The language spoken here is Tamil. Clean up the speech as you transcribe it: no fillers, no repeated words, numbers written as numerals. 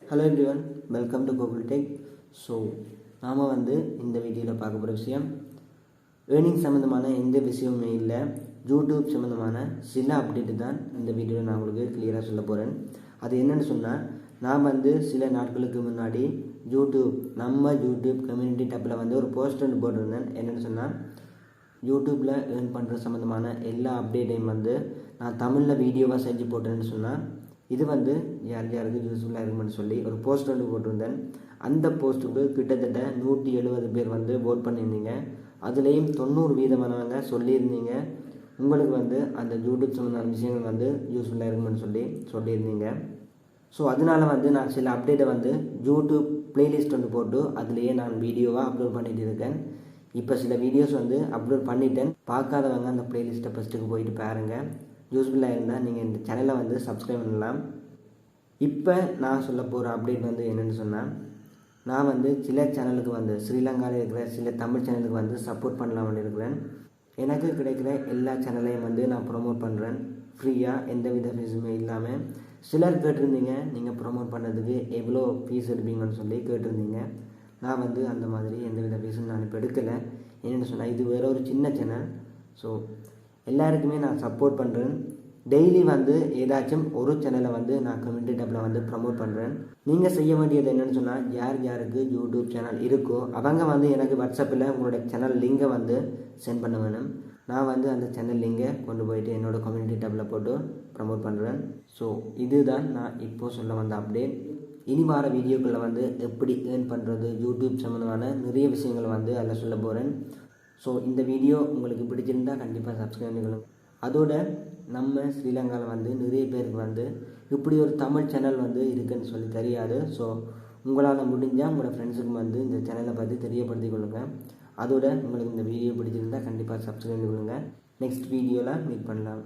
Hello everyone, welcome to Kokul Tech. So, நாம இந்த வீடியோவில் பார்க்க போகிற விஷயம் ஏர்னிங் சம்மந்தமான எந்த விஷயமுமே இல்லை, யூடியூப் சம்மந்தமான சில அப்டேட்டு தான் இந்த வீடியோவில் நான் உங்களுக்கு கிளியராக சொல்ல போகிறேன். அது என்னென்னு சொன்னால், நான் சில நாட்களுக்கு முன்னாடி நம்ம யூடியூப் கம்யூனிட்டி டப்பில் ஒரு போஸ்ட் ஒன்று போட்டிருந்தேன். என்னென்னு சொன்னால், யூடியூப்பில் ஏர்ன் பண்ணுற சம்மந்தமான எல்லா அப்டேட்டையும் நான் தமிழில் வீடியோவாக செஞ்சு போட்டேன்னு சொன்னால், இது யார் யாருக்கு யூஸ்ஃபுல்லாக இருக்குமென்னு சொல்லி ஒரு போஸ்ட் ஒன்று போட்டிருந்தேன். அந்த போஸ்ட்டுக்கு கிட்டத்தட்ட 170 பேர் ஓட் பண்ணியிருந்தீங்க. அதுலேயும் 90% சொல்லியிருந்தீங்க உங்களுக்கு அந்த யூடியூப் சம்மந்தமான விஷயங்கள் யூஸ்ஃபுல்லாக இருக்குமென்னு சொல்லியிருந்தீங்க. ஸோ அதனால் நான் சில அப்டேட்டை யூடியூப் ப்ளேலிஸ்ட் ஒன்று போட்டு அதுலேயே நான் வீடியோவாக அப்லோட் பண்ணிகிட்டு இருக்கேன். இப்போ சில வீடியோஸ் அப்லோட் பண்ணிட்டேன். பார்க்காதவங்க அந்த ப்ளேலிஸ்ட்டை ஃபஸ்ட்டுக்கு போயிட்டு பாருங்கள். யூஸ்ஃபுல்லாக இருந்தால் நீங்கள் இந்த சேனலை சப்ஸ்கிரைப் பண்ணலாம். இப்போ நான் சொல்ல போகிற அப்டேட் என்னென்னு சொன்னால், நான் சில சேனலுக்கு ஸ்ரீலங்காவில் இருக்கிற சில தமிழ் சேனலுக்கு சப்போர்ட் பண்ணலாம்னு இருக்கிறேன். எனக்கு கிடைக்கிற எல்லா சேனலையும் நான் ப்ரொமோட் பண்ணுறேன் ஃப்ரீயாக, எந்த வித ஃபீஸுமே இல்லாமல். சிலர் கேட்டிருந்தீங்க நீங்கள் ப்ரொமோட் பண்ணுறதுக்கு எவ்வளோ ஃபீஸ் எடுப்பீங்கன்னு சொல்லி கேட்டிருந்தீங்க. நான் அந்த மாதிரி எந்த வித ஃபீஸும் நான் இப்போ எடுக்கலை. என்னென்னு சொன்னால், இது வேறு ஒரு சின்ன சேனல். ஸோ எல்லாருக்குமே நான் சப்போர்ட் பண்ணுறேன். டெய்லி ஏதாச்சும் ஒரு சேனலை நான் கம்யூனிட்டி டப்பில் ப்ரமோட் பண்ணுறேன். நீங்கள் செய்ய வேண்டியது என்னென்னு சொன்னால், யார் யாருக்கு யூடியூப் சேனல் இருக்கோ அவங்க எனக்கு வாட்ஸ்அப்பில் உங்களோட சேனல் லிங்கை சென்ட் பண்ண வேணும். நான் அந்த சேனல் லிங்கை கொண்டு போயிட்டு என்னோடய கம்யூனிட்டி டப்பில் போட்டு ப்ரமோட் பண்ணுறேன். ஸோ இதுதான் நான் இப்போது சொல்ல வந்த அப்டேட். இனி வார வீடியோக்களில் எப்படி ஏர்ன் பண்ணுறது யூடியூப் சம்மந்தமான நிறைய விஷயங்களை அதில் சொல்ல போகிறேன். ஸோ இந்த வீடியோ உங்களுக்கு பிடிச்சிருந்தால் கண்டிப்பாக சப்ஸ்கிரைப் பண்ணிக்கணும். அதோட நம்ம ஸ்ரீலங்காவில் நிறைய பேருக்கு இப்படி ஒரு தமிழ் சேனல் இருக்குதுன்னு சொல்லி தெரியாது. ஸோ உங்களால் முடிஞ்சால் உங்களோட ஃப்ரெண்ட்ஸுக்கு இந்த சேனலை பற்றி தெரியப்படுத்தி கொள்ளுங்கள். அதோட உங்களுக்கு இந்த வீடியோ பிடிச்சிருந்தால் கண்டிப்பாக சப்ஸ்கிரைப் பண்ணிக்கொள்ளுங்கள். நெக்ஸ்ட் வீடியோவில் மீட் பண்ணலாம்.